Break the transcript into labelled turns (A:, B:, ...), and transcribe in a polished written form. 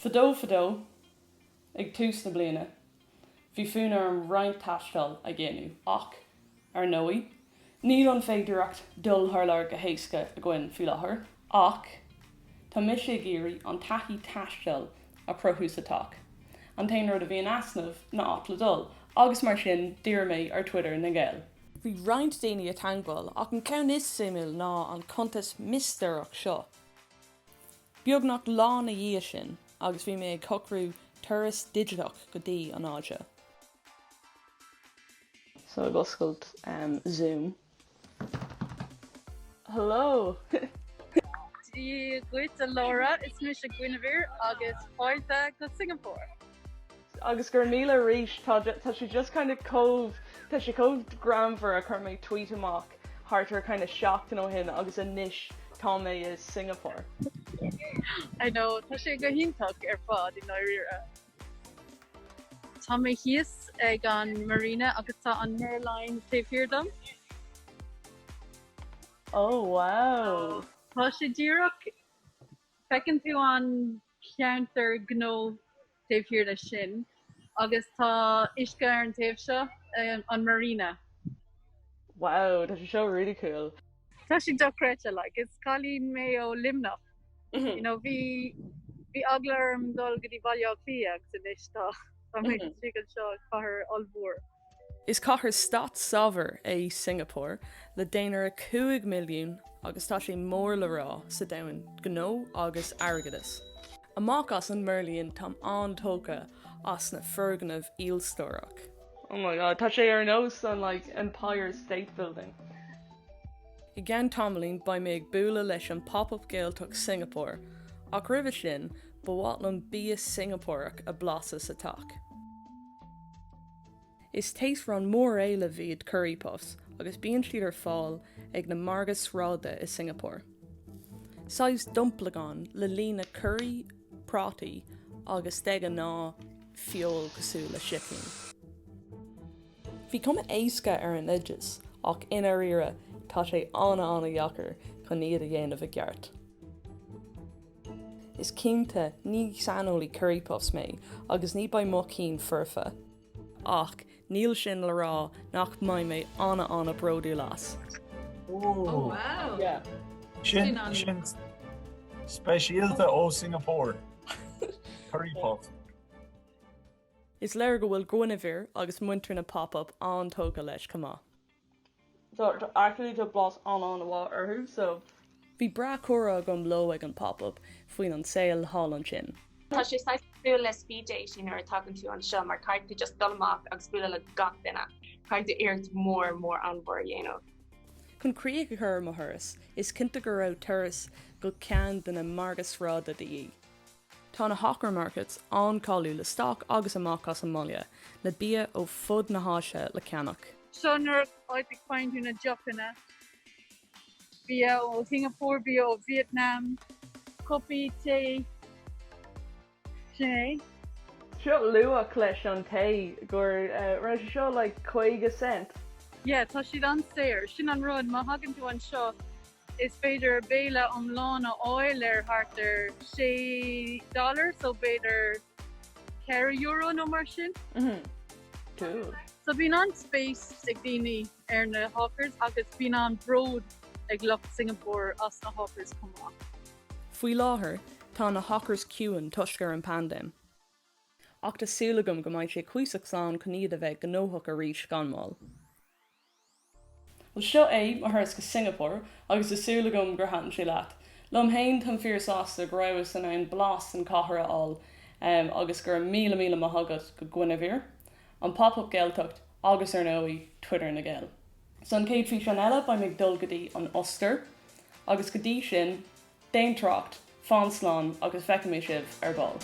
A: Fadó, ag tús na bliana. Bhí fúna an roinnt taistil a ghéanú, ach ar nóí. Níl an féidireacht dul thurlar go héasca a gcuin fi láthair, ach tá mise géirí an taithí taistil a cruthú sa tach. An taonar a bhíon asnamh na atla dul, agus mar sin dír mé ar Twitter na Gael. Bhí roinnt daoine a teagháil ach an ceann is simil ná an contas misteach seo. Beag nach lá na dhé sin, agus bhí mé ag cochrú turas digitach go dtí an áide. So I've oscailt Zoom. Hello!
B: Dí gcuid Laura, is mis a Guinevere agus fáilte go Singeapóir.
A: Agus gur míle ríis tá si just kind of tá si gramhar a chur mé tweet amach hartar kind of shocked nó hin agus a níis tá mé is Singeapóir.
B: I know, tá sé go hintach ar fád in áiríre. Tá mé híos ag an marina agus tá an airline taobhhirdom.
A: Oh wow!
B: Tá sé díreach fecinn tú an cheantar gnó taobhhirda sin agus tá isce ar an taobh seo an marina.
A: Wow, tá sé seo really cool.
B: Tá sé dochreite like, it's cálín mé ó limnach. You know, bhí aglarm dul go dtí bhaile clí agus inis tá mé siúil seo cathair olbhór.
A: Is cathair stát sábhar é Singeapóir le déanaar 5 milliún agus tá sé mór le rá sa domhain gnó agus airgeadas. Amach as an Merlíon tá antócha as na ferganmh ílstóireach. Oh my god, tá sé ar nós an like Empire State Building. I gceann tamlín ba mé ag bualadh leis an pop-up Gaeltach Singeapóir, ach roimh sin ba bhhatlan bia Singeapóireach a blasa sa tach. Is tééis ran mBaile bhíad curry puffs agus bíonn siad ar fáil ag na margas ráda i Singeapóir. Sais dumplagáin le lína curry, prátaí agus deag ná fiol cosú le shipping. Bhí cuma éasca ar an edges ach ina rire tá sé anna dhheachar chun iad a dhéanamh a gceart. Is cinnte ní sanolaí curry puffs mé agus ní ba mo cín furfa. Ach, níl sin le rá nach maiid mé anna bródú las.
C: Oh
B: wow!
A: Yeah.
C: Sin speisialta ó Singeapóir. Curry puff.
A: Is léir go bhfuil Guinevere agus muintir na pop-up antóga leis cumá. So actually the boss on the water who so bhí bra córa agam lo ag an pop-up faoin an saoil hall an sin.
D: Tá sé spúil le speed dating ar tagann tú an seo mar cairt tú just dulmach agus spúil le gach duine. Cairt tú irt mór anmhór dhéanamh.
A: Chun críoch a chur mhóras is cinnte go raibh turas go ceann den na margas ráda dí. Tá na hawker markets an cáiliú le stock agus amach as an molia le bia ó fud na háise le ceannach.
B: Seanar áid ag find na Japanna. Bia ó Singapore, bia ó Vietnam, coffee, tea. Seo
A: luach leis an tae gur ra seo like chuig cent.
B: Yeah, tá siad an saoir. Sin an rud má hagann tú an seo is féidir béile mbliana oil ar hartar $6, so béidir €4 nó mar sin.
A: Cool.
B: So bhín an space ag daoine ar na hawkers agus bhín an broad ag lucht Singapore as na hawkers cumá.
A: Faoi láthair tá na hawkers ciúin tuiscear an pandem. Ach tásúlagam go mbeidh sé cuiseach slán chun iad a bheith gnóthach a rís gan máil. Well seo é mar thuras go Singeapóir agus tásúlagam gur hatan sé leat. Lom hain tan fíorsásta go raibh san an blas an cathair all agus gur míle maithagad go Guinevere, an pop-up Gaeltacht agus ar nóí Twitter na Gael. So an céad fí an eile ba mbeidh dul go dtí an Oster agus go dtí sin déantracht, fánsláán agus feicimid sibh ar ball.